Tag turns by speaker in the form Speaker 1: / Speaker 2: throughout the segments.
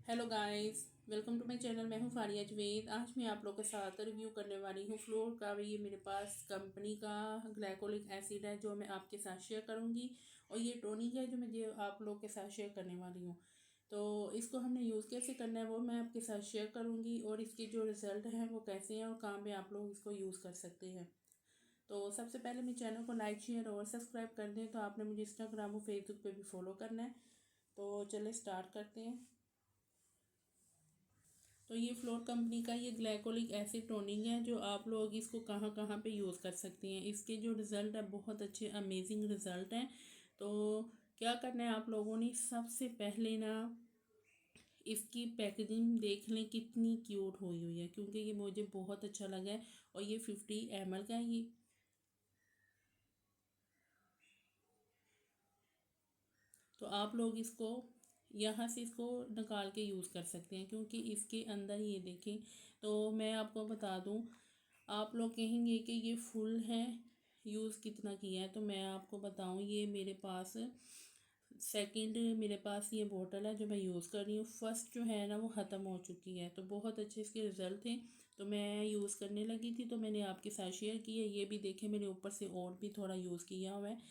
Speaker 1: Hello guys, welcome to my channel. मैं हूं फारिया जवेद। आज मैं आप लोगों के साथ रिव्यू करने वाली हूं फ्लोर का। ये मेरे पास कंपनी का ग्लाइकोलिक एसिड है जो मैं आपके साथ शेयर करूंगी, और ये टॉनिक है जो मैं आप लोग के साथ शेयर करने वाली हूं। तो इसको हमने यूज़ कैसे करना है वो मैं आपके साथ शेयर करूंगी, और इसके जो रिज़ल्ट हैं वो कैसे हैं और कहाँ पे आप लोग इसको यूज़ कर सकते हैं। तो सबसे पहले मेरे चैनल को लाइक शेयर और सब्सक्राइब कर दें। तो आपने मुझे इंस्टाग्राम और फेसबुक पे भी फॉलो करना है। तो चलिए स्टार्ट करते हैं। तो ये फ्लोर कंपनी का ये ग्लाइकोलिक एसिड टोनिंग है जो आप लोग इसको कहाँ कहाँ पे यूज़ कर सकते हैं। इसके जो रिज़ल्ट है बहुत अच्छे अमेजिंग रिज़ल्ट हैं। तो क्या करना है आप लोगों ने, सबसे पहले ना इसकी पैकेजिंग देख लें कितनी क्यूट हुई हुई है, क्योंकि ये मुझे बहुत अच्छा लगा है। और ये 50 ml का है ये। तो आप लोग इसको यहाँ से इसको निकाल के यूज़ कर सकते हैं, क्योंकि इसके अंदर ये देखें। तो मैं आपको बता दूँ, आप लोग कहेंगे कि ये फुल है, यूज़ कितना किया है। तो मैं आपको बताऊँ, ये मेरे पास सेकंड मेरे पास ये बोतल है जो मैं यूज़ कर रही हूँ। फर्स्ट जो है ना वो ख़त्म हो चुकी है। तो बहुत अच्छे इसके रिज़ल्ट थे, तो मैं यूज़ करने लगी थी, तो मैंने आपके साथ शेयर की है। ये भी देखें, मैंने ऊपर से और भी थोड़ा यूज़ किया हुआ है।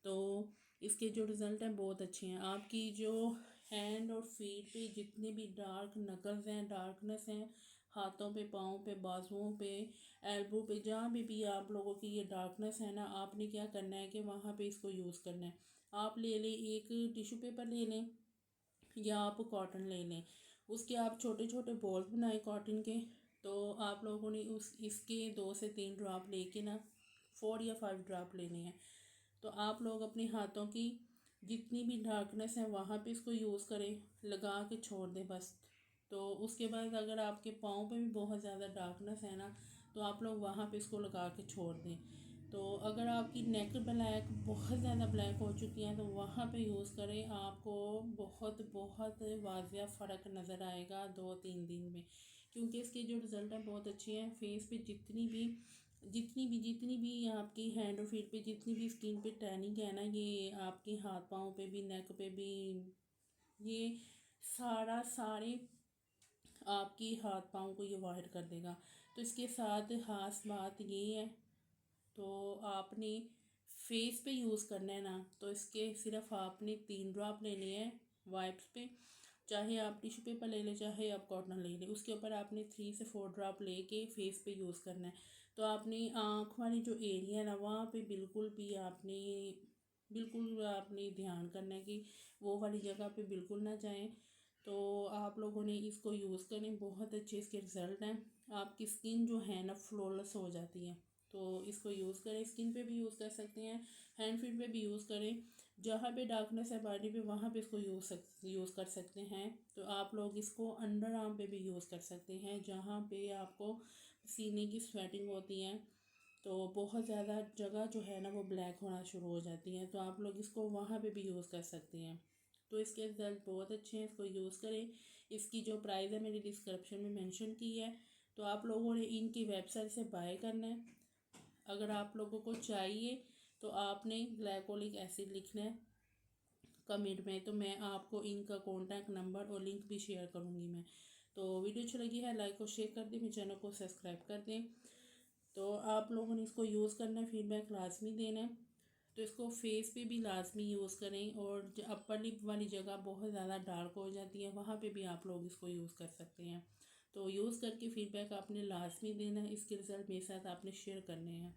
Speaker 1: तो इसके जो रिज़ल्ट हैं बहुत अच्छे हैं। आपकी जो हैंड और फीट पे जितने भी डार्क नकल्स हैं, डार्कनेस हैं, हाथों पे, पाँव पे, बाजुओं पे, एल्बो पे, जहाँ भी आप लोगों की ये डार्कनेस है ना, आपने क्या करना है कि वहाँ पे इसको यूज़ करना है। आप ले लें, एक टिश्यू पेपर ले लें या आप कॉटन ले लें। उसके आप छोटे छोटे बॉल्स बनाए कॉटन के। तो आप लोगों ने उस इसके 2 से 3 ड्रॉप लेके ना 4 या 5 ड्रॉप लेने हैं। तो आप लोग अपने हाथों की जितनी भी डार्कनेस है वहाँ पे इसको यूज़ करें, लगा के छोड़ दें बस। तो उसके बाद अगर आपके पाँव पे भी बहुत ज़्यादा डार्कनेस है ना, तो आप लोग वहाँ पे इसको लगा के छोड़ दें। तो अगर आपकी नेक ब्लैक बहुत ज़्यादा ब्लैक हो चुकी है तो वहाँ पे यूज़ करें, आपको बहुत बहुत वाज़िया फ़र्क नज़र आएगा 2-3 दिन में। क्योंकि इसके जो रिज़ल्ट हैं बहुत अच्छे हैं। फेस पे जितनी भी आपकी हैंड और फीट पे जितनी भी स्किन पे टैनिंग है ना, ये आपके हाथ पाँव पे भी, नेक पे भी, ये सारे आपकी हाथ पाँव को ये वाहिर कर देगा। तो इसके साथ खास बात ये है, तो आपने फेस पे यूज़ करना है ना, तो इसके सिर्फ आपने 3 ड्रॉप लेने हैं वाइप्स पे। चाहे आप टिश्यू पेपर ले लें, चाहे आप कॉटन ले लें, उसके ऊपर आपने 3 से 4 ड्रॉप लेके फेस पे यूज़ करना है। तो आपने आँख वाली जो एरिया है ना, वहाँ पे बिल्कुल आपने ध्यान करना है कि वो वाली जगह पे बिल्कुल ना जाएं। तो आप लोगों ने इसको यूज़ करें, बहुत अच्छे इसके रिज़ल्ट हैं। आपकी स्किन जो है ना फ्लॉलेस हो जाती है। तो इसको यूज़ करें, स्किन पे भी यूज़ कर सकते हैं, हैंड फीट पे भी यूज़ करें। जहाँ पे डार्कनेस है बॉडी पे वहाँ पे इसको यूज़ कर सकते हैं। तो आप लोग इसको अंडर आर्म पे भी यूज़ कर सकते हैं, जहाँ पे आपको सीने की स्वेटिंग होती है। तो बहुत ज़्यादा जगह जो है ना वो ब्लैक होना शुरू हो जाती है, तो आप लोग इसको वहाँ पे भी यूज़ कर सकते हैं। तो इसके रिज़ल्ट बहुत अच्छे हैं, इसको यूज़ करें। इसकी जो प्राइस है मैंने डिस्क्रिप्शन में मेंशन की है। तो आप लोगों ने इनकी वेबसाइट से बाय करना है। अगर आप लोगों को चाहिए तो आपने ग्लाइकोलिक एसिड लिखना है कमेंट में। तो मैं आपको इनका कॉन्टैक्ट नंबर और लिंक भी शेयर करूँगी मैं। तो वीडियो अच्छी लगी है लाइक और शेयर कर दें, मेरे चैनल को सब्सक्राइब कर दें। तो आप लोगों ने इसको यूज़ करना है, फीडबैक लाजमी देना है। तो इसको फेस पे भी लाजमी यूज़ करें, और जो अपर लिप वाली जगह बहुत ज़्यादा डार्क हो जाती है वहाँ पे भी आप लोग इसको यूज़ कर सकते हैं। तो यूज़ करके फीडबैक आपने लाजमी देना है। इसके रिज़ल्ट मेरे साथ आपने शेयर करने हैं।